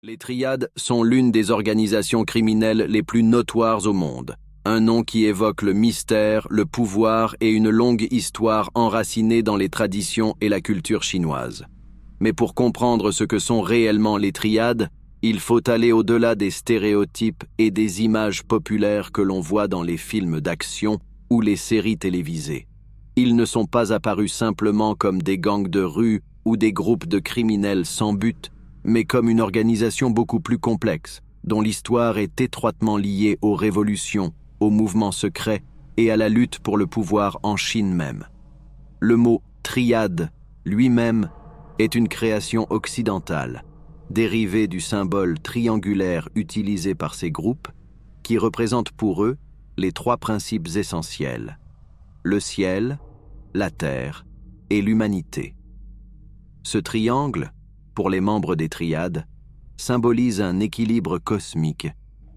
Les triades sont l'une des organisations criminelles les plus notoires au monde. Un nom qui évoque le mystère, le pouvoir et une longue histoire enracinée dans les traditions et la culture chinoise. Mais pour comprendre ce que sont réellement les triades, il faut aller au-delà des stéréotypes et des images populaires que l'on voit dans les films d'action ou les séries télévisées. Ils ne sont pas apparus simplement comme des gangs de rue ou des groupes de criminels sans but, mais comme une organisation beaucoup plus complexe, dont l'histoire est étroitement liée aux révolutions, aux mouvements secrets et à la lutte pour le pouvoir en Chine même. Le mot « triade » lui-même est une création occidentale, dérivée du symbole triangulaire utilisé par ces groupes, qui représente pour eux les trois principes essentiels: le ciel, la terre et l'humanité. Ce triangle, pour les membres des triades, symbolise un équilibre cosmique,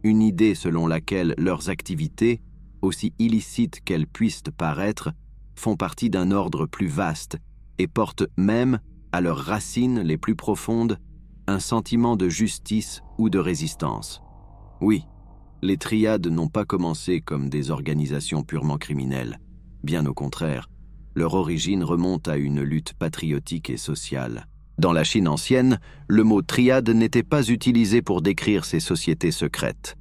une idée selon laquelle leurs activités, aussi illicites qu'elles puissent paraître, font partie d'un ordre plus vaste et portent même, à leurs racines les plus profondes, un sentiment de justice ou de résistance. Oui, les triades n'ont pas commencé comme des organisations purement criminelles. Bien au contraire, leur origine remonte à une lutte patriotique et sociale. Dans la Chine ancienne, le mot triade n'était pas utilisé pour décrire ces sociétés secrètes.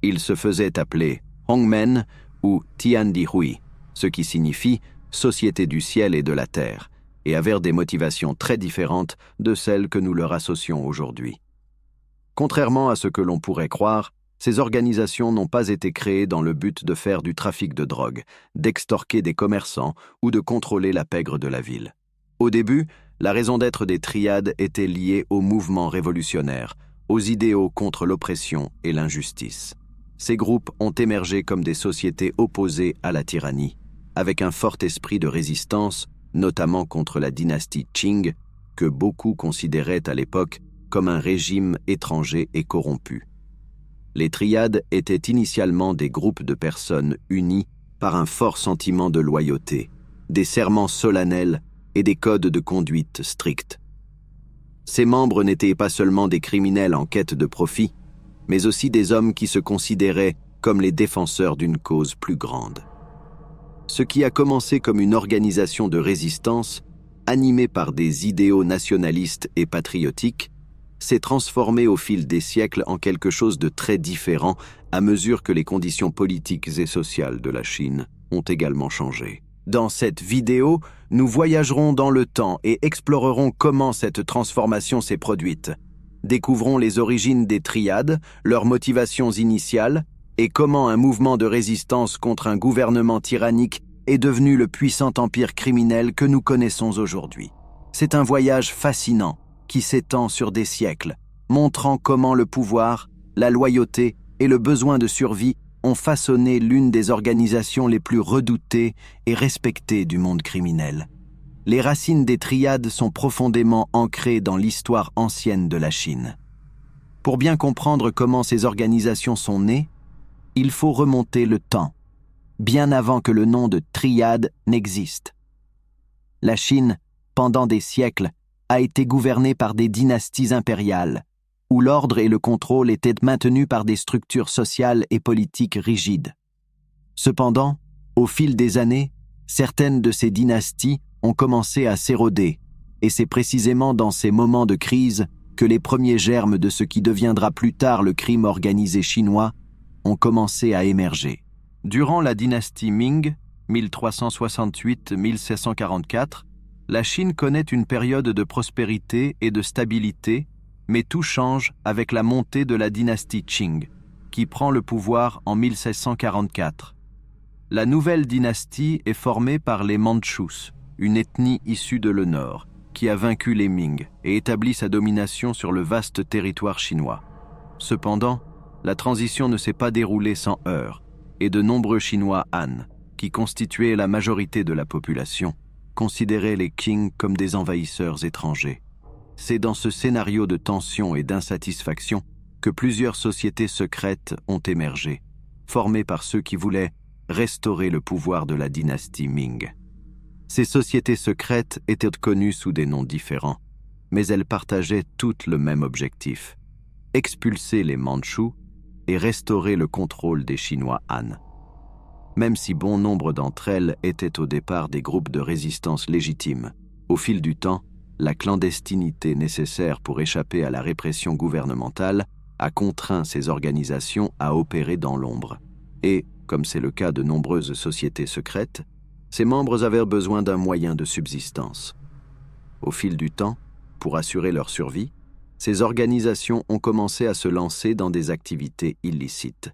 Il se faisait appeler Hongmen ou Tiandihui, ce qui signifie société du ciel et de la terre, et avait des motivations très différentes de celles que nous leur associons aujourd'hui. Contrairement à ce que l'on pourrait croire, ces organisations n'ont pas été créées dans le but de faire du trafic de drogue, d'extorquer des commerçants ou de contrôler la pègre de la ville. Au début, la raison d'être des triades était liée au mouvement révolutionnaire, aux idéaux contre l'oppression et l'injustice. Ces groupes ont émergé comme des sociétés opposées à la tyrannie, avec un fort esprit de résistance, notamment contre la dynastie Qing, que beaucoup considéraient à l'époque comme un régime étranger et corrompu. Les triades étaient initialement des groupes de personnes unies par un fort sentiment de loyauté, des serments solennels et des codes de conduite stricts. Ces membres n'étaient pas seulement des criminels en quête de profit, mais aussi des hommes qui se considéraient comme les défenseurs d'une cause plus grande. Ce qui a commencé comme une organisation de résistance, animée par des idéaux nationalistes et patriotiques, s'est transformé au fil des siècles en quelque chose de très différent à mesure que les conditions politiques et sociales de la Chine ont également changé. Dans cette vidéo, nous voyagerons dans le temps et explorerons comment cette transformation s'est produite. Découvrons les origines des triades, leurs motivations initiales, et comment un mouvement de résistance contre un gouvernement tyrannique est devenu le puissant empire criminel que nous connaissons aujourd'hui. C'est un voyage fascinant qui s'étend sur des siècles, montrant comment le pouvoir, la loyauté et le besoin de survie ont façonné l'une des organisations les plus redoutées et respectées du monde criminel. Les racines des triades sont profondément ancrées dans l'histoire ancienne de la Chine. Pour bien comprendre comment ces organisations sont nées, il faut remonter le temps, bien avant que le nom de triade n'existe. La Chine, pendant des siècles, a été gouvernée par des dynasties impériales, où l'ordre et le contrôle étaient maintenus par des structures sociales et politiques rigides. Cependant, au fil des années, certaines de ces dynasties ont commencé à s'éroder, et c'est précisément dans ces moments de crise que les premiers germes de ce qui deviendra plus tard le crime organisé chinois ont commencé à émerger. Durant la dynastie Ming, 1368-1644, la Chine connaît une période de prospérité et de stabilité, mais tout change avec la montée de la dynastie Qing, qui prend le pouvoir en 1644. La nouvelle dynastie est formée par les Mandchous, une ethnie issue de le Nord, qui a vaincu les Ming et établi sa domination sur le vaste territoire chinois. Cependant, la transition ne s'est pas déroulée sans heurts, et de nombreux Chinois Han, qui constituaient la majorité de la population, considéraient les Qing comme des envahisseurs étrangers. C'est dans ce scénario de tension et d'insatisfaction que plusieurs sociétés secrètes ont émergé, formées par ceux qui voulaient restaurer le pouvoir de la dynastie Ming. Ces sociétés secrètes étaient connues sous des noms différents, mais elles partageaient toutes le même objectif: expulser les Mandchous et restaurer le contrôle des Chinois Han. Même si bon nombre d'entre elles étaient au départ des groupes de résistance légitimes, au fil du temps, la clandestinité nécessaire pour échapper à la répression gouvernementale a contraint ces organisations à opérer dans l'ombre. Et, comme c'est le cas de nombreuses sociétés secrètes, ces membres avaient besoin d'un moyen de subsistance. Au fil du temps, pour assurer leur survie, ces organisations ont commencé à se lancer dans des activités illicites,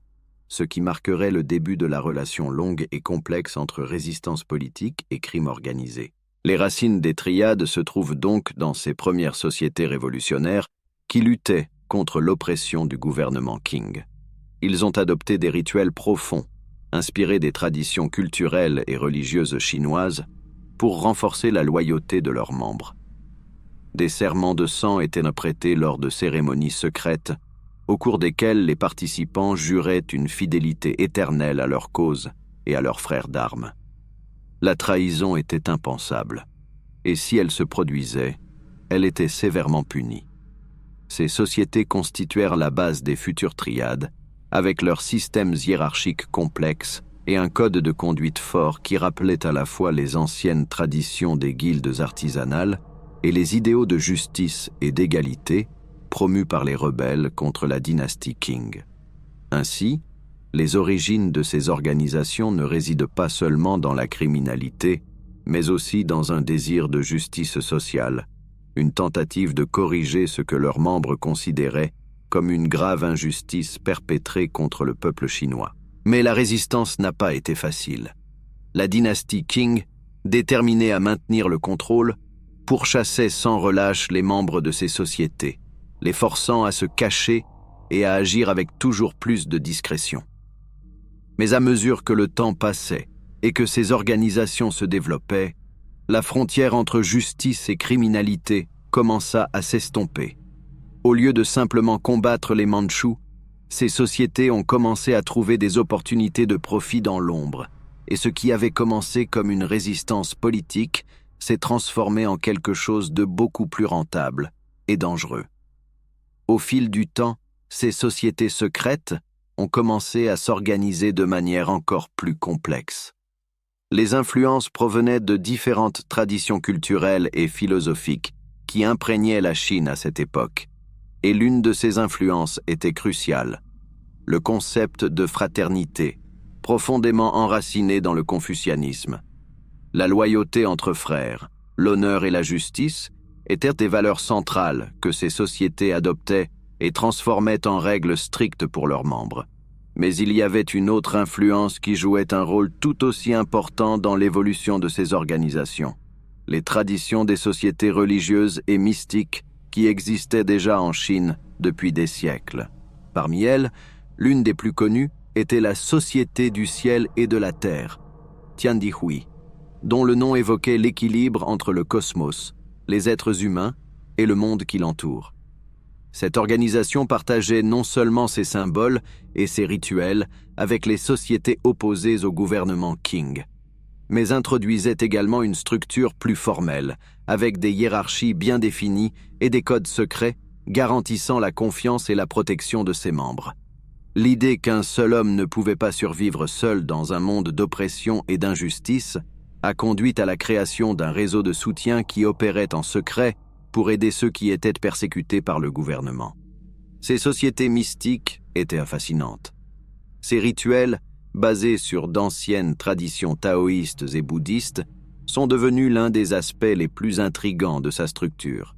ce qui marquerait le début de la relation longue et complexe entre résistance politique et crime organisé. Les racines des triades se trouvent donc dans ces premières sociétés révolutionnaires qui luttaient contre l'oppression du gouvernement Qing. Ils ont adopté des rituels profonds, inspirés des traditions culturelles et religieuses chinoises, pour renforcer la loyauté de leurs membres. Des serments de sang étaient prêtés lors de cérémonies secrètes, au cours desquelles les participants juraient une fidélité éternelle à leur cause et à leurs frères d'armes. La trahison était impensable, et si elle se produisait, elle était sévèrement punie. Ces sociétés constituèrent la base des futures triades, avec leurs systèmes hiérarchiques complexes et un code de conduite fort qui rappelait à la fois les anciennes traditions des guildes artisanales et les idéaux de justice et d'égalité promus par les rebelles contre la dynastie Qing. Ainsi, les origines de ces organisations ne résident pas seulement dans la criminalité, mais aussi dans un désir de justice sociale, une tentative de corriger ce que leurs membres considéraient comme une grave injustice perpétrée contre le peuple chinois. Mais la résistance n'a pas été facile. La dynastie Qing, déterminée à maintenir le contrôle, pourchassait sans relâche les membres de ces sociétés, les forçant à se cacher et à agir avec toujours plus de discrétion. Mais à mesure que le temps passait et que ces organisations se développaient, la frontière entre justice et criminalité commença à s'estomper. Au lieu de simplement combattre les Mandchous, ces sociétés ont commencé à trouver des opportunités de profit dans l'ombre, et ce qui avait commencé comme une résistance politique s'est transformé en quelque chose de beaucoup plus rentable et dangereux. Au fil du temps, ces sociétés secrètes ont commencé à s'organiser de manière encore plus complexe. Les influences provenaient de différentes traditions culturelles et philosophiques qui imprégnaient la Chine à cette époque, et l'une de ces influences était cruciale, le concept de fraternité, profondément enraciné dans le confucianisme. La loyauté entre frères, l'honneur et la justice étaient des valeurs centrales que ces sociétés adoptaient et transformaient en règles strictes pour leurs membres. Mais il y avait une autre influence qui jouait un rôle tout aussi important dans l'évolution de ces organisations, les traditions des sociétés religieuses et mystiques qui existaient déjà en Chine depuis des siècles. Parmi elles, l'une des plus connues était la Société du ciel et de la terre, Tiandihui, dont le nom évoquait l'équilibre entre le cosmos, les êtres humains et le monde qui l'entoure. Cette organisation partageait non seulement ses symboles et ses rituels avec les sociétés opposées au gouvernement Qing, mais introduisait également une structure plus formelle, avec des hiérarchies bien définies et des codes secrets garantissant la confiance et la protection de ses membres. L'idée qu'un seul homme ne pouvait pas survivre seul dans un monde d'oppression et d'injustice a conduit à la création d'un réseau de soutien qui opérait en secret pour aider ceux qui étaient persécutés par le gouvernement. Ces sociétés mystiques étaient fascinantes. Ces rituels, basés sur d'anciennes traditions taoïstes et bouddhistes, sont devenus l'un des aspects les plus intrigants de sa structure.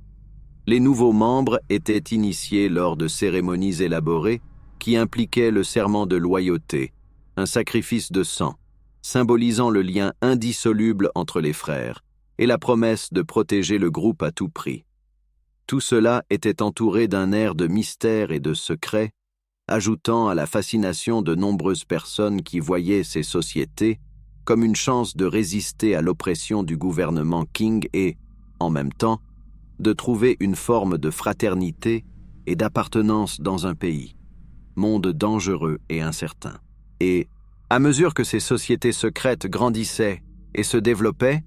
Les nouveaux membres étaient initiés lors de cérémonies élaborées qui impliquaient le serment de loyauté, un sacrifice de sang, symbolisant le lien indissoluble entre les frères, et la promesse de protéger le groupe à tout prix. Tout cela était entouré d'un air de mystère et de secret, ajoutant à la fascination de nombreuses personnes qui voyaient ces sociétés comme une chance de résister à l'oppression du gouvernement Qing et, en même temps, de trouver une forme de fraternité et d'appartenance dans un pays, monde dangereux et incertain. Et, à mesure que ces sociétés secrètes grandissaient et se développaient,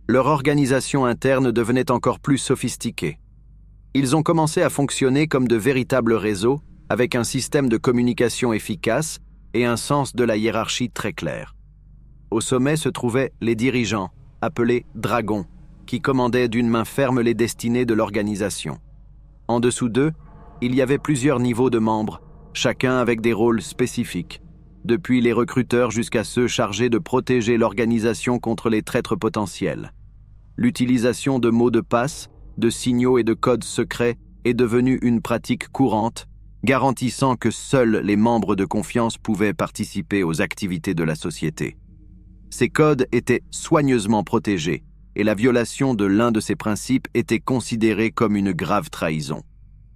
leur organisation interne devenait encore plus sophistiquée. Ils ont commencé à fonctionner comme de véritables réseaux, avec un système de communication efficace et un sens de la hiérarchie très clair. Au sommet se trouvaient les dirigeants, appelés dragons, qui commandaient d'une main ferme les destinées de l'organisation. En dessous d'eux, il y avait plusieurs niveaux de membres, chacun avec des rôles spécifiques, depuis les recruteurs jusqu'à ceux chargés de protéger l'organisation contre les traîtres potentiels. L'utilisation de mots de passe, de signaux et de codes secrets est devenue une pratique courante, garantissant que seuls les membres de confiance pouvaient participer aux activités de la société. Ces codes étaient soigneusement protégés, et la violation de l'un de ces principes était considérée comme une grave trahison.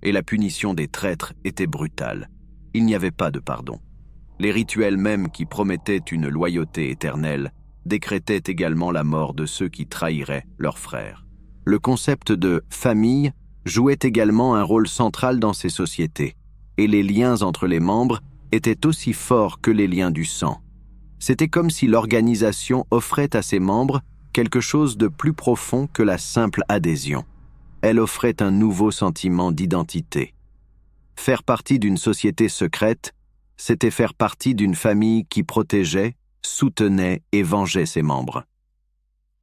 Et la punition des traîtres était brutale. Il n'y avait pas de pardon. Les rituels mêmes qui promettaient une loyauté éternelle décrétaient également la mort de ceux qui trahiraient leurs frères. Le concept de « famille » jouait également un rôle central dans ces sociétés, et les liens entre les membres étaient aussi forts que les liens du sang. C'était comme si l'organisation offrait à ses membres quelque chose de plus profond que la simple adhésion. Elle offrait un nouveau sentiment d'identité. Faire partie d'une société secrète, c'était faire partie d'une famille qui protégeait, soutenait et vengeait ses membres.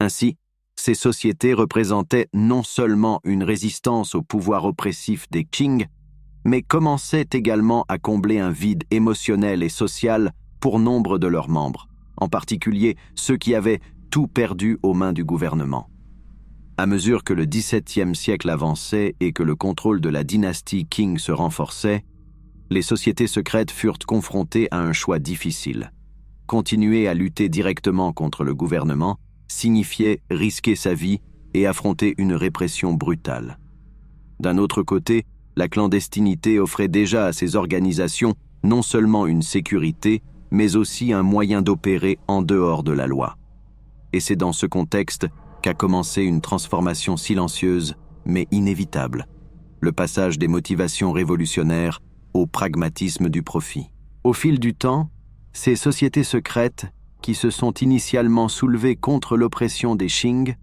Ainsi, ces sociétés représentaient non seulement une résistance au pouvoir oppressif des Qing, mais commençaient également à combler un vide émotionnel et social pour nombre de leurs membres, en particulier ceux qui avaient tout perdu aux mains du gouvernement. À mesure que le XVIIe siècle avançait et que le contrôle de la dynastie Qing se renforçait, les sociétés secrètes furent confrontées à un choix difficile. Continuer à lutter directement contre le gouvernement signifiait risquer sa vie et affronter une répression brutale. D'un autre côté, la clandestinité offrait déjà à ces organisations non seulement une sécurité, mais aussi un moyen d'opérer en dehors de la loi. Et c'est dans ce contexte qu'a commencé une transformation silencieuse, mais inévitable, le passage des motivations révolutionnaires au pragmatisme du profit. Au fil du temps, ces sociétés secrètes, qui se sont initialement soulevées contre l'oppression des Qing,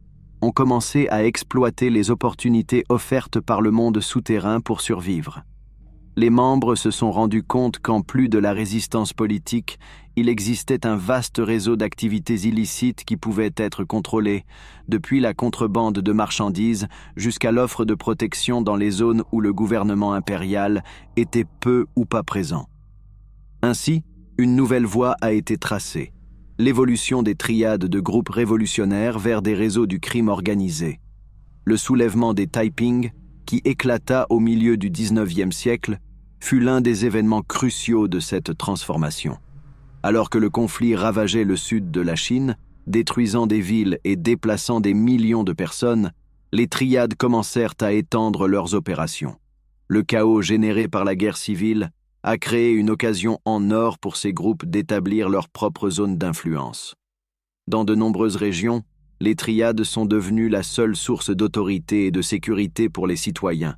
ont commencé à exploiter les opportunités offertes par le monde souterrain pour survivre. Les membres se sont rendus compte qu'en plus de la résistance politique, il existait un vaste réseau d'activités illicites qui pouvaient être contrôlées, depuis la contrebande de marchandises jusqu'à l'offre de protection dans les zones où le gouvernement impérial était peu ou pas présent. Ainsi, une nouvelle voie a été tracée, l'évolution des triades de groupes révolutionnaires vers des réseaux du crime organisé. Le soulèvement des Taiping, qui éclata au milieu du XIXe siècle, fut l'un des événements cruciaux de cette transformation. Alors que le conflit ravageait le sud de la Chine, détruisant des villes et déplaçant des millions de personnes, les triades commencèrent à étendre leurs opérations. Le chaos généré par la guerre civile a créé une occasion en or pour ces groupes d'établir leur propre zone d'influence. Dans de nombreuses régions, les triades sont devenues la seule source d'autorité et de sécurité pour les citoyens,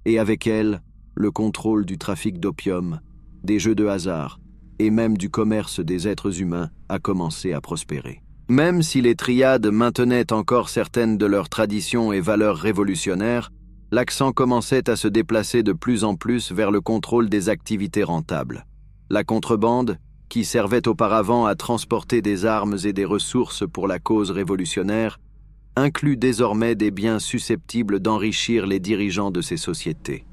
et avec elles, le contrôle du trafic d'opium, des jeux de hasard et même du commerce des êtres humains a commencé à prospérer. Même si les triades maintenaient encore certaines de leurs traditions et valeurs révolutionnaires, l'accent commençait à se déplacer de plus en plus vers le contrôle des activités rentables. La contrebande, qui servait auparavant à transporter des armes et des ressources pour la cause révolutionnaire, inclut désormais des biens susceptibles d'enrichir les dirigeants de ces sociétés.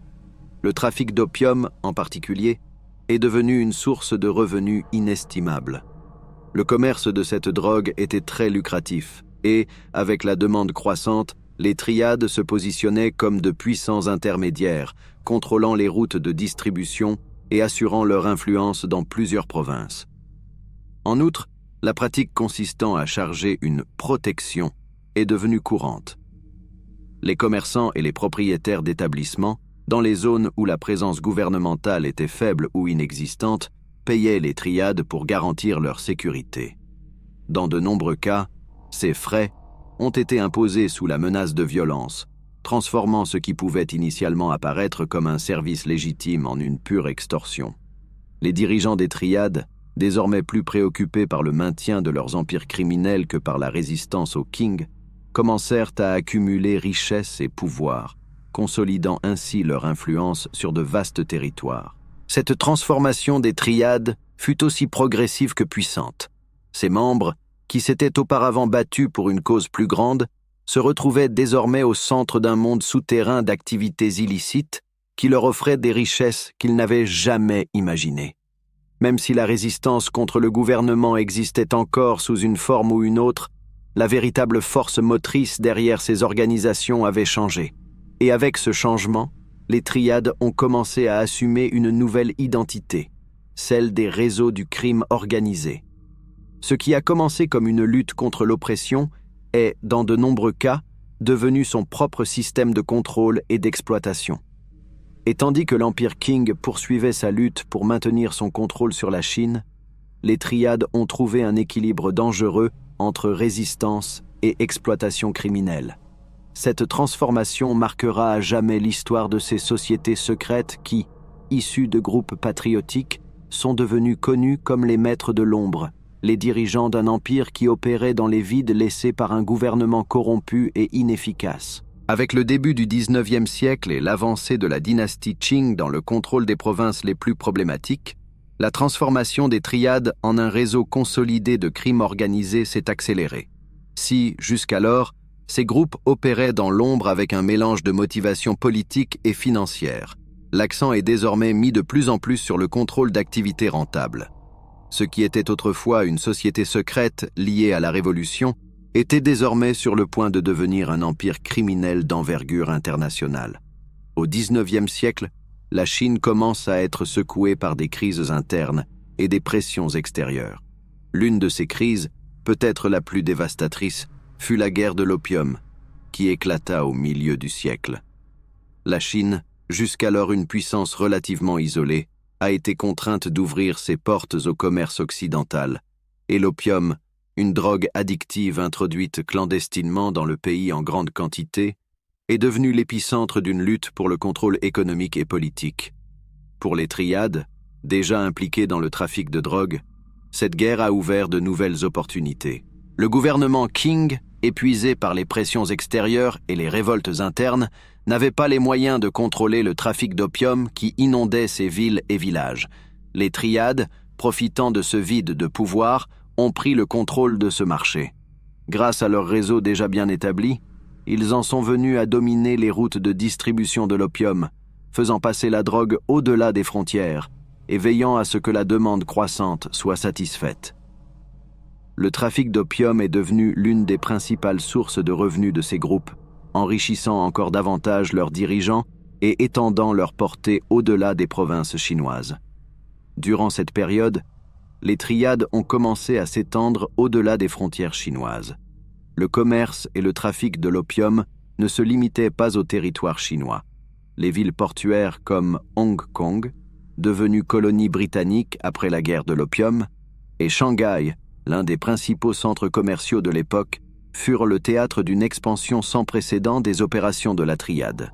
Le trafic d'opium, en particulier, est devenu une source de revenus inestimable. Le commerce de cette drogue était très lucratif et, avec la demande croissante, les triades se positionnaient comme de puissants intermédiaires, contrôlant les routes de distribution et assurant leur influence dans plusieurs provinces. En outre, la pratique consistant à charger une protection est devenue courante. Les commerçants et les propriétaires d'établissements, dans les zones où la présence gouvernementale était faible ou inexistante, payaient les triades pour garantir leur sécurité. Dans de nombreux cas, ces frais ont été imposés sous la menace de violence, transformant ce qui pouvait initialement apparaître comme un service légitime en une pure extorsion. Les dirigeants des triades, désormais plus préoccupés par le maintien de leurs empires criminels que par la résistance aux Qing, commencèrent à accumuler richesse et pouvoir, consolidant ainsi leur influence sur de vastes territoires. Cette transformation des triades fut aussi progressive que puissante. Ses membres, qui s'étaient auparavant battus pour une cause plus grande, se retrouvaient désormais au centre d'un monde souterrain d'activités illicites qui leur offrait des richesses qu'ils n'avaient jamais imaginées. Même si la résistance contre le gouvernement existait encore sous une forme ou une autre, la véritable force motrice derrière ces organisations avait changé. Et avec ce changement, les triades ont commencé à assumer une nouvelle identité, celle des réseaux du crime organisé. Ce qui a commencé comme une lutte contre l'oppression est, dans de nombreux cas, devenu son propre système de contrôle et d'exploitation. Et tandis que l'Empire Qing poursuivait sa lutte pour maintenir son contrôle sur la Chine, les triades ont trouvé un équilibre dangereux entre résistance et exploitation criminelle. Cette transformation marquera à jamais l'histoire de ces sociétés secrètes qui, issues de groupes patriotiques, sont devenues connues comme les maîtres de l'ombre, les dirigeants d'un empire qui opérait dans les vides laissés par un gouvernement corrompu et inefficace. Avec le début du XIXe siècle et l'avancée de la dynastie Qing dans le contrôle des provinces les plus problématiques, la transformation des triades en un réseau consolidé de crimes organisés s'est accélérée. Si, jusqu'alors, ces groupes opéraient dans l'ombre avec un mélange de motivations politiques et financières, l'accent est désormais mis de plus en plus sur le contrôle d'activités rentables. Ce qui était autrefois une société secrète liée à la Révolution était désormais sur le point de devenir un empire criminel d'envergure internationale. Au XIXe siècle, la Chine commence à être secouée par des crises internes et des pressions extérieures. L'une de ces crises, peut-être la plus dévastatrice, fut la guerre de l'opium, qui éclata au milieu du siècle. La Chine, jusqu'alors une puissance relativement isolée, a été contrainte d'ouvrir ses portes au commerce occidental, et l'opium, une drogue addictive introduite clandestinement dans le pays en grande quantité, est devenu l'épicentre d'une lutte pour le contrôle économique et politique. Pour les triades, déjà impliquées dans le trafic de drogue, cette guerre a ouvert de nouvelles opportunités. Le gouvernement Qing, épuisé par les pressions extérieures et les révoltes internes, n'avait pas les moyens de contrôler le trafic d'opium qui inondait ses villes et villages. Les triades, profitant de ce vide de pouvoir, ont pris le contrôle de ce marché. Grâce à leur réseau déjà bien établi, ils en sont venus à dominer les routes de distribution de l'opium, faisant passer la drogue au-delà des frontières et veillant à ce que la demande croissante soit satisfaite. Le trafic d'opium est devenu l'une des principales sources de revenus de ces groupes, enrichissant encore davantage leurs dirigeants et étendant leur portée au-delà des provinces chinoises. Durant cette période, les triades ont commencé à s'étendre au-delà des frontières chinoises. Le commerce et le trafic de l'opium ne se limitaient pas au territoire chinois. Les villes portuaires comme Hong Kong, devenue colonie britannique après la guerre de l'opium, et Shanghai, l'un des principaux centres commerciaux de l'époque, furent le théâtre d'une expansion sans précédent des opérations de la triade.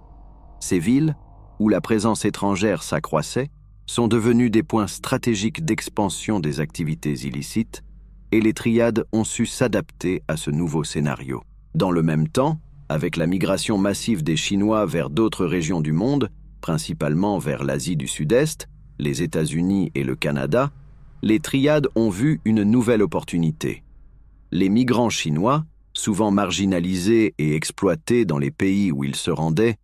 Ces villes, où la présence étrangère s'accroissait, sont devenues des points stratégiques d'expansion des activités illicites, et les triades ont su s'adapter à ce nouveau scénario. Dans le même temps, avec la migration massive des Chinois vers d'autres régions du monde, principalement vers l'Asie du Sud-Est, les États-Unis et le Canada, les triades ont vu une nouvelle opportunité. Les migrants chinois, souvent marginalisés et exploités dans les pays où ils se rendaient,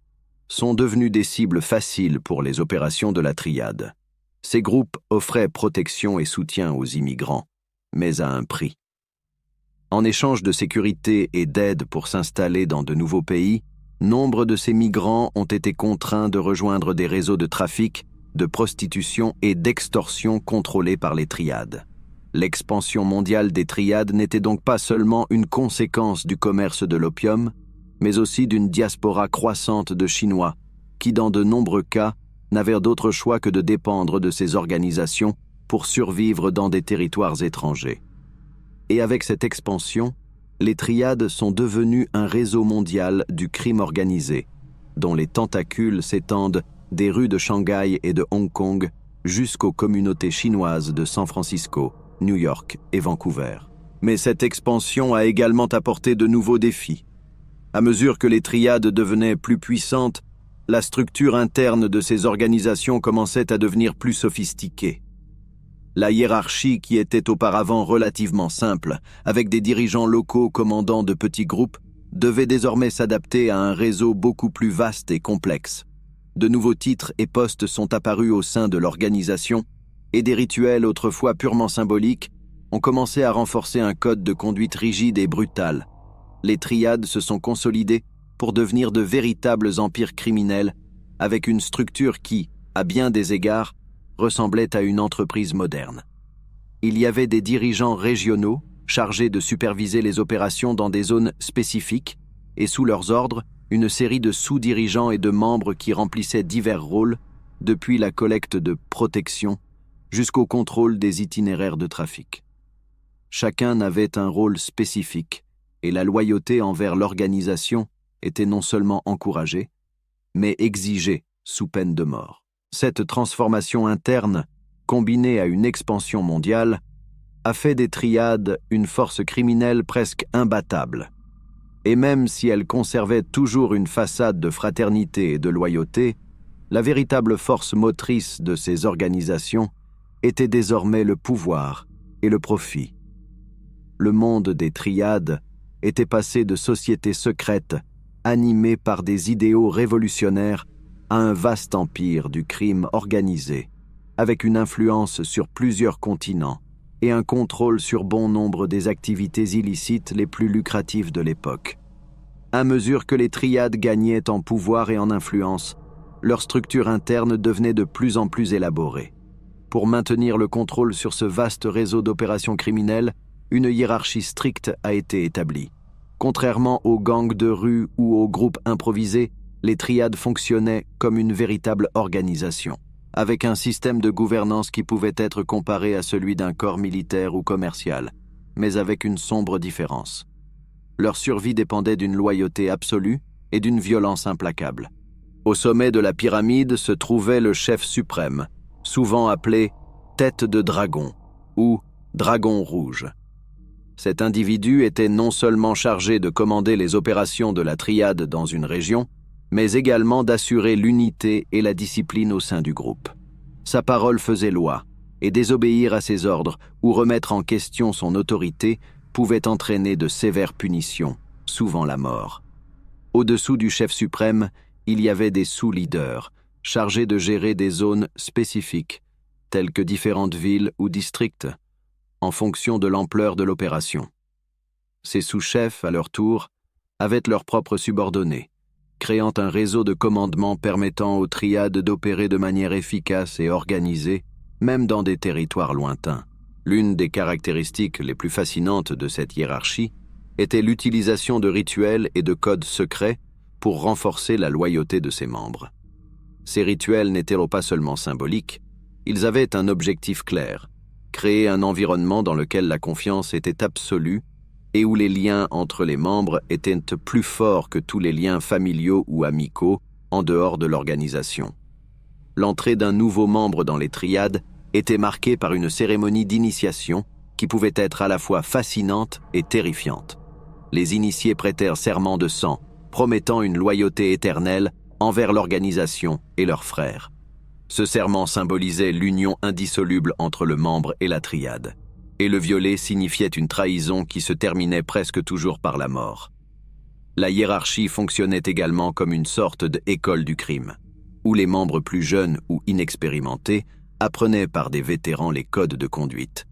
sont devenus des cibles faciles pour les opérations de la triade. Ces groupes offraient protection et soutien aux immigrants, mais à un prix. En échange de sécurité et d'aide pour s'installer dans de nouveaux pays, nombre de ces migrants ont été contraints de rejoindre des réseaux de trafic, de prostitution et d'extorsion contrôlés par les triades. L'expansion mondiale des triades n'était donc pas seulement une conséquence du commerce de l'opium, mais aussi d'une diaspora croissante de Chinois, qui dans de nombreux cas n'avaient d'autre choix que de dépendre de ces organisations pour survivre dans des territoires étrangers. Et avec cette expansion, les triades sont devenues un réseau mondial du crime organisé, dont les tentacules s'étendent des rues de Shanghai et de Hong Kong jusqu'aux communautés chinoises de San Francisco, New York et Vancouver. Mais cette expansion a également apporté de nouveaux défis. À mesure que les triades devenaient plus puissantes, la structure interne de ces organisations commençait à devenir plus sophistiquée. La hiérarchie, qui était auparavant relativement simple, avec des dirigeants locaux commandant de petits groupes, devait désormais s'adapter à un réseau beaucoup plus vaste et complexe. De nouveaux titres et postes sont apparus au sein de l'organisation, et des rituels autrefois purement symboliques ont commencé à renforcer un code de conduite rigide et brutal. Les triades se sont consolidées pour devenir de véritables empires criminels, avec une structure qui, à bien des égards, ressemblait à une entreprise moderne. Il y avait des dirigeants régionaux chargés de superviser les opérations dans des zones spécifiques et sous leurs ordres, une série de sous-dirigeants et de membres qui remplissaient divers rôles, depuis la collecte de protection jusqu'au contrôle des itinéraires de trafic. Chacun avait un rôle spécifique et la loyauté envers l'organisation était non seulement encouragée, mais exigée sous peine de mort. Cette transformation interne, combinée à une expansion mondiale, a fait des triades une force criminelle presque imbattable. Et même si elle conservait toujours une façade de fraternité et de loyauté, la véritable force motrice de ces organisations était désormais le pouvoir et le profit. Le monde des triades était passé de sociétés secrètes, animées par des idéaux révolutionnaires, à un vaste empire du crime organisé, avec une influence sur plusieurs continents et un contrôle sur bon nombre des activités illicites les plus lucratives de l'époque. À mesure que les triades gagnaient en pouvoir et en influence, leur structure interne devenait de plus en plus élaborée. Pour maintenir le contrôle sur ce vaste réseau d'opérations criminelles, une hiérarchie stricte a été établie. Contrairement aux gangs de rue ou aux groupes improvisés, les triades fonctionnaient comme une véritable organisation, avec un système de gouvernance qui pouvait être comparé à celui d'un corps militaire ou commercial, mais avec une sombre différence. Leur survie dépendait d'une loyauté absolue et d'une violence implacable. Au sommet de la pyramide se trouvait le chef suprême, souvent appelé « tête de dragon » ou « dragon rouge ». Cet individu était non seulement chargé de commander les opérations de la triade dans une région, mais également d'assurer l'unité et la discipline au sein du groupe. Sa parole faisait loi, et désobéir à ses ordres ou remettre en question son autorité pouvait entraîner de sévères punitions, souvent la mort. Au-dessous du chef suprême, il y avait des sous-leaders, chargés de gérer des zones spécifiques, telles que différentes villes ou districts, en fonction de l'ampleur de l'opération. Ces sous-chefs, à leur tour, avaient leurs propres subordonnés, créant un réseau de commandement permettant aux triades d'opérer de manière efficace et organisée, même dans des territoires lointains. L'une des caractéristiques les plus fascinantes de cette hiérarchie était l'utilisation de rituels et de codes secrets pour renforcer la loyauté de ses membres. Ces rituels n'étaient pas seulement symboliques, ils avaient un objectif clair, créer un environnement dans lequel la confiance était absolue et où les liens entre les membres étaient plus forts que tous les liens familiaux ou amicaux en dehors de l'organisation. L'entrée d'un nouveau membre dans les triades était marquée par une cérémonie d'initiation qui pouvait être à la fois fascinante et terrifiante. Les initiés prêtèrent serment de sang, promettant une loyauté éternelle envers l'organisation et leurs frères. Ce serment symbolisait l'union indissoluble entre le membre et la triade. Et le violer signifiait une trahison qui se terminait presque toujours par la mort. La hiérarchie fonctionnait également comme une sorte d'école du crime, où les membres plus jeunes ou inexpérimentés apprenaient par des vétérans les codes de conduite,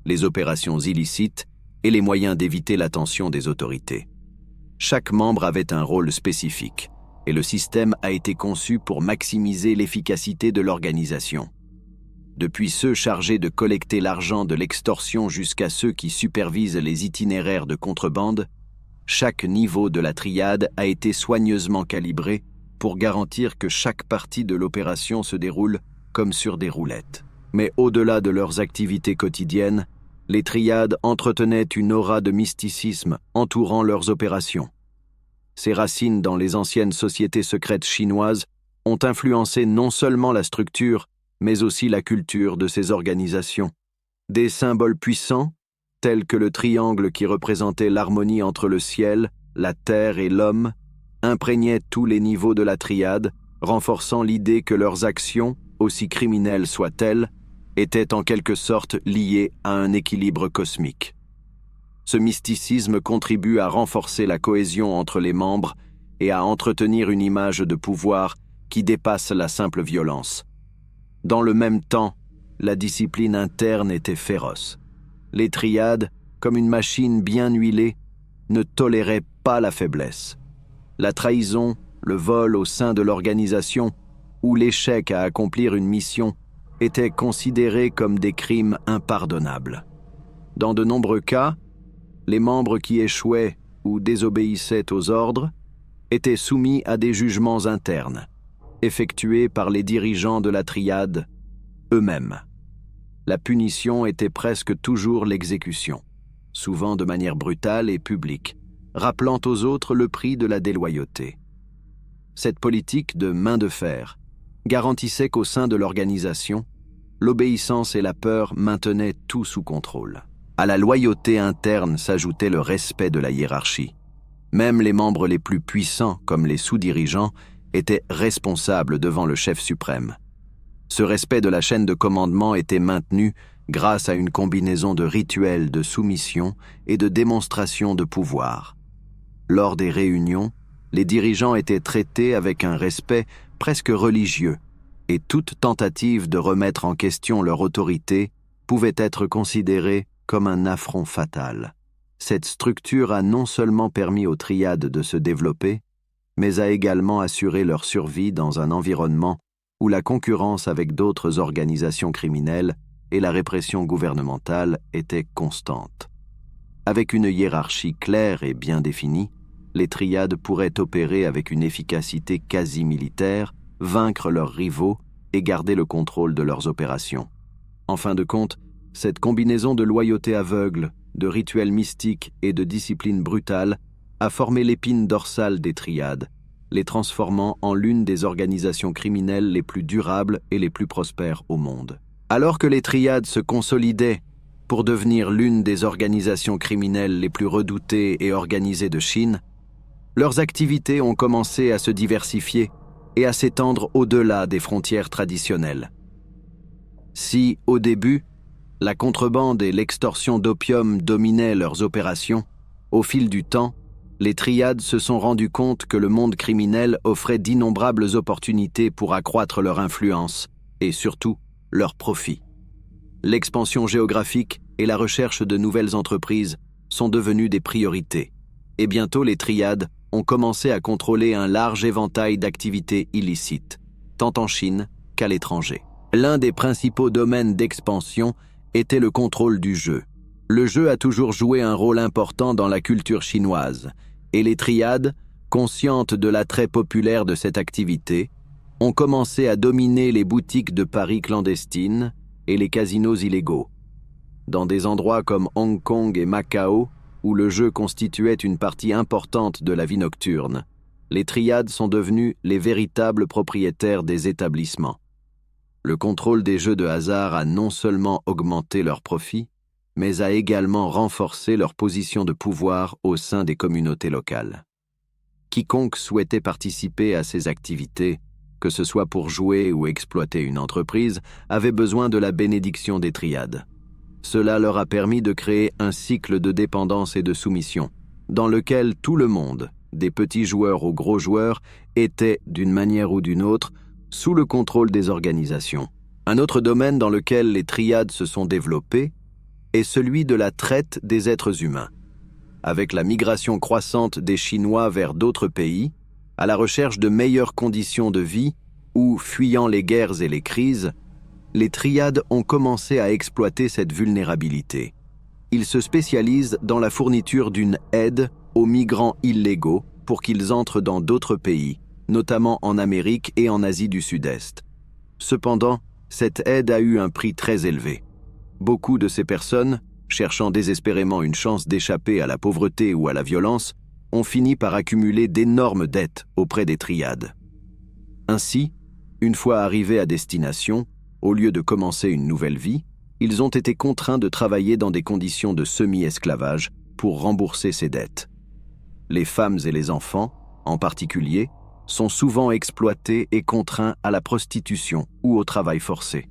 les opérations illicites et les moyens d'éviter l'attention des autorités. Chaque membre avait un rôle spécifique, et le système a été conçu pour maximiser l'efficacité de l'organisation. Depuis ceux chargés de collecter l'argent de l'extorsion jusqu'à ceux qui supervisent les itinéraires de contrebande, chaque niveau de la triade a été soigneusement calibré pour garantir que chaque partie de l'opération se déroule comme sur des roulettes. Mais au-delà de leurs activités quotidiennes, les triades entretenaient une aura de mysticisme entourant leurs opérations. Ses racines dans les anciennes sociétés secrètes chinoises ont influencé non seulement la structure, mais aussi la culture de ces organisations. Des symboles puissants, tels que le triangle qui représentait l'harmonie entre le ciel, la terre et l'homme, imprégnaient tous les niveaux de la triade, renforçant l'idée que leurs actions, aussi criminelles soient-elles, étaient en quelque sorte liées à un équilibre cosmique. Ce mysticisme contribue à renforcer la cohésion entre les membres et à entretenir une image de pouvoir qui dépasse la simple violence. Dans le même temps, la discipline interne était féroce. Les triades, comme une machine bien huilée, ne toléraient pas la faiblesse. La trahison, le vol au sein de l'organisation ou l'échec à accomplir une mission étaient considérés comme des crimes impardonnables. Dans de nombreux cas, les membres qui échouaient ou désobéissaient aux ordres étaient soumis à des jugements internes, effectués par les dirigeants de la triade eux-mêmes. La punition était presque toujours l'exécution, souvent de manière brutale et publique, rappelant aux autres le prix de la déloyauté. Cette politique de main de fer garantissait qu'au sein de l'organisation, l'obéissance et la peur maintenaient tout sous contrôle. À la loyauté interne s'ajoutait le respect de la hiérarchie. Même les membres les plus puissants, comme les sous-dirigeants, étaient responsables devant le chef suprême. Ce respect de la chaîne de commandement était maintenu grâce à une combinaison de rituels de soumission et de démonstration de pouvoir. Lors des réunions, les dirigeants étaient traités avec un respect presque religieux, et toute tentative de remettre en question leur autorité pouvait être considérée comme un affront fatal. Cette structure a non seulement permis aux triades de se développer, mais a également assuré leur survie dans un environnement où la concurrence avec d'autres organisations criminelles et la répression gouvernementale étaient constantes. Avec une hiérarchie claire et bien définie, les triades pourraient opérer avec une efficacité quasi militaire, vaincre leurs rivaux et garder le contrôle de leurs opérations. En fin de compte, cette combinaison de loyauté aveugle, de rituels mystiques et de discipline brutale a formé l'épine dorsale des triades, les transformant en l'une des organisations criminelles les plus durables et les plus prospères au monde. Alors que les triades se consolidaient pour devenir l'une des organisations criminelles les plus redoutées et organisées de Chine, leurs activités ont commencé à se diversifier et à s'étendre au-delà des frontières traditionnelles. Si, au début, la contrebande et l'extorsion d'opium dominaient leurs opérations, au fil du temps, les triades se sont rendus compte que le monde criminel offrait d'innombrables opportunités pour accroître leur influence et surtout leur profit. L'expansion géographique et la recherche de nouvelles entreprises sont devenues des priorités, et bientôt les triades ont commencé à contrôler un large éventail d'activités illicites, tant en Chine qu'à l'étranger. L'un des principaux domaines d'expansion était le contrôle du jeu. Le jeu a toujours joué un rôle important dans la culture chinoise, et les triades, conscientes de l'attrait populaire de cette activité, ont commencé à dominer les boutiques de paris clandestines et les casinos illégaux. Dans des endroits comme Hong Kong et Macao, où le jeu constituait une partie importante de la vie nocturne, les triades sont devenues les véritables propriétaires des établissements. Le contrôle des jeux de hasard a non seulement augmenté leurs profits, mais a également renforcé leur position de pouvoir au sein des communautés locales. Quiconque souhaitait participer à ces activités, que ce soit pour jouer ou exploiter une entreprise, avait besoin de la bénédiction des triades. Cela leur a permis de créer un cycle de dépendance et de soumission, dans lequel tout le monde, des petits joueurs aux gros joueurs, était, d'une manière ou d'une autre, sous le contrôle des organisations. Un autre domaine dans lequel les triades se sont développées est celui de la traite des êtres humains. Avec la migration croissante des Chinois vers d'autres pays, à la recherche de meilleures conditions de vie ou fuyant les guerres et les crises, les triades ont commencé à exploiter cette vulnérabilité. Ils se spécialisent dans la fourniture d'une aide aux migrants illégaux pour qu'ils entrent dans d'autres pays, notamment en Amérique et en Asie du Sud-Est. Cependant, cette aide a eu un prix très élevé. Beaucoup de ces personnes, cherchant désespérément une chance d'échapper à la pauvreté ou à la violence, ont fini par accumuler d'énormes dettes auprès des triades. Ainsi, une fois arrivés à destination, au lieu de commencer une nouvelle vie, ils ont été contraints de travailler dans des conditions de semi-esclavage pour rembourser ces dettes. Les femmes et les enfants, en particulier, sont souvent exploités et contraints à la prostitution ou au travail forcé.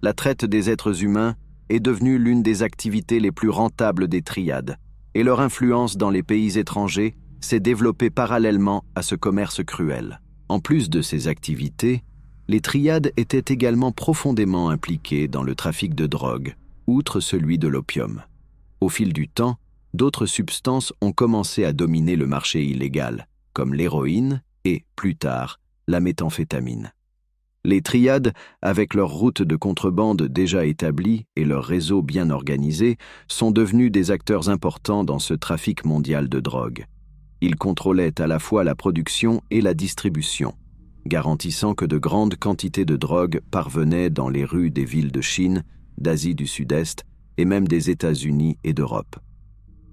La traite des êtres humains est devenue l'une des activités les plus rentables des triades, et leur influence dans les pays étrangers s'est développée parallèlement à ce commerce cruel. En plus de ces activités, les triades étaient également profondément impliquées dans le trafic de drogue, outre celui de l'opium. Au fil du temps, d'autres substances ont commencé à dominer le marché illégal, comme l'héroïne et, plus tard, la méthamphétamine. Les triades, avec leurs routes de contrebande déjà établies et leur réseau bien organisé, sont devenus des acteurs importants dans ce trafic mondial de drogue. Ils contrôlaient à la fois la production et la distribution, garantissant que de grandes quantités de drogue parvenaient dans les rues des villes de Chine, d'Asie du Sud-Est et même des États-Unis et d'Europe.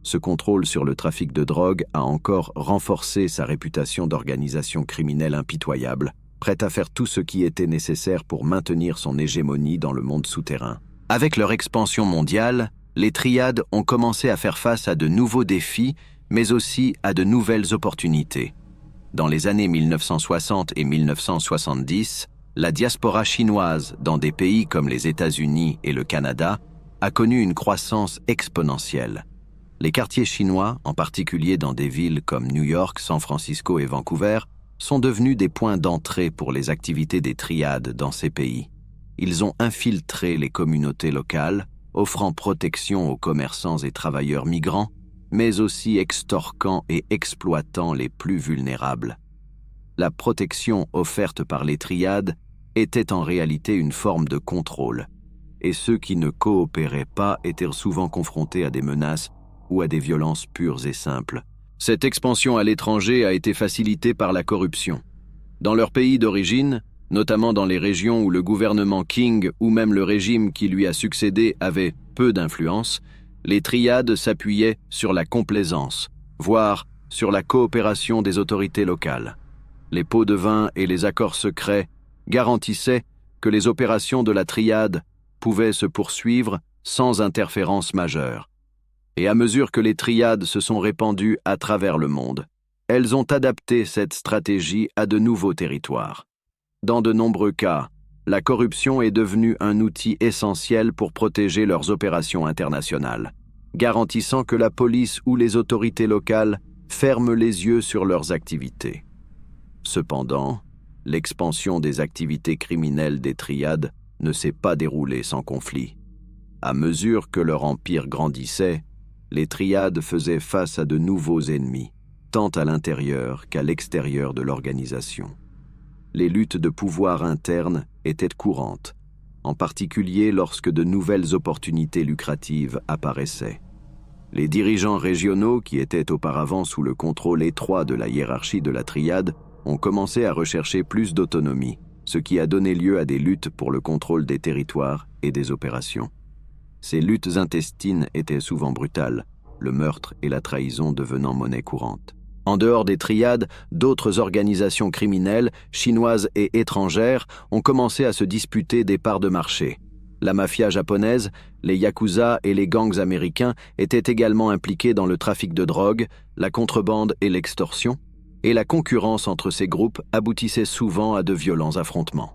Ce contrôle sur le trafic de drogue a encore renforcé sa réputation d'organisation criminelle impitoyable, prête à faire tout ce qui était nécessaire pour maintenir son hégémonie dans le monde souterrain. Avec leur expansion mondiale, les triades ont commencé à faire face à de nouveaux défis, mais aussi à de nouvelles opportunités. Dans les années 1960 et 1970, la diaspora chinoise dans des pays comme les États-Unis et le Canada a connu une croissance exponentielle. Les quartiers chinois, en particulier dans des villes comme New York, San Francisco et Vancouver, sont devenus des points d'entrée pour les activités des triades dans ces pays. Ils ont infiltré les communautés locales, offrant protection aux commerçants et travailleurs migrants, mais aussi extorquant et exploitant les plus vulnérables. La protection offerte par les triades était en réalité une forme de contrôle, et ceux qui ne coopéraient pas étaient souvent confrontés à des menaces ou à des violences pures et simples. Cette expansion à l'étranger a été facilitée par la corruption. Dans leur pays d'origine, notamment dans les régions où le gouvernement Qing ou même le régime qui lui a succédé avait peu d'influence, les triades s'appuyaient sur la complaisance, voire sur la coopération des autorités locales. Les pots de vin et les accords secrets garantissaient que les opérations de la triade pouvaient se poursuivre sans interférence majeure. Et à mesure que les triades se sont répandues à travers le monde, elles ont adapté cette stratégie à de nouveaux territoires. Dans de nombreux cas, la corruption est devenue un outil essentiel pour protéger leurs opérations internationales, garantissant que la police ou les autorités locales ferment les yeux sur leurs activités. Cependant, l'expansion des activités criminelles des triades ne s'est pas déroulée sans conflit. À mesure que leur empire grandissait, les triades faisaient face à de nouveaux ennemis, tant à l'intérieur qu'à l'extérieur de l'organisation. Les luttes de pouvoir internes étaient courantes, en particulier lorsque de nouvelles opportunités lucratives apparaissaient. Les dirigeants régionaux, qui étaient auparavant sous le contrôle étroit de la hiérarchie de la triade, ont commencé à rechercher plus d'autonomie, ce qui a donné lieu à des luttes pour le contrôle des territoires et des opérations. Ces luttes intestines étaient souvent brutales, le meurtre et la trahison devenant monnaie courante. En dehors des triades, d'autres organisations criminelles, chinoises et étrangères, ont commencé à se disputer des parts de marché. La mafia japonaise, les yakuza et les gangs américains étaient également impliqués dans le trafic de drogue, la contrebande et l'extorsion, et la concurrence entre ces groupes aboutissait souvent à de violents affrontements.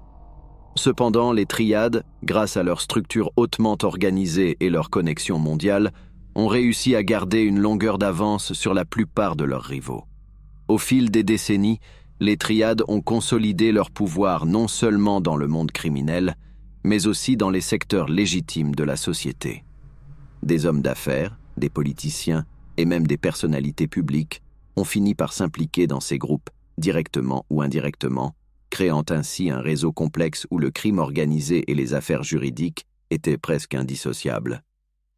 Cependant, les triades, grâce à leur structure hautement organisée et leur connexion mondiale, ont réussi à garder une longueur d'avance sur la plupart de leurs rivaux. Au fil des décennies, les triades ont consolidé leur pouvoir non seulement dans le monde criminel, mais aussi dans les secteurs légitimes de la société. Des hommes d'affaires, des politiciens et même des personnalités publiques ont fini par s'impliquer dans ces groupes, directement ou indirectement, créant ainsi un réseau complexe où le crime organisé et les affaires juridiques étaient presque indissociables.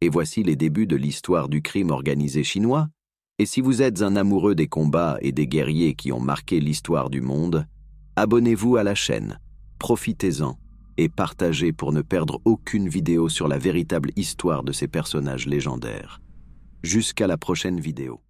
Et voici les débuts de l'histoire du crime organisé chinois. Et si vous êtes un amoureux des combats et des guerriers qui ont marqué l'histoire du monde, abonnez-vous à la chaîne, profitez-en et partagez pour ne perdre aucune vidéo sur la véritable histoire de ces personnages légendaires. Jusqu'à la prochaine vidéo.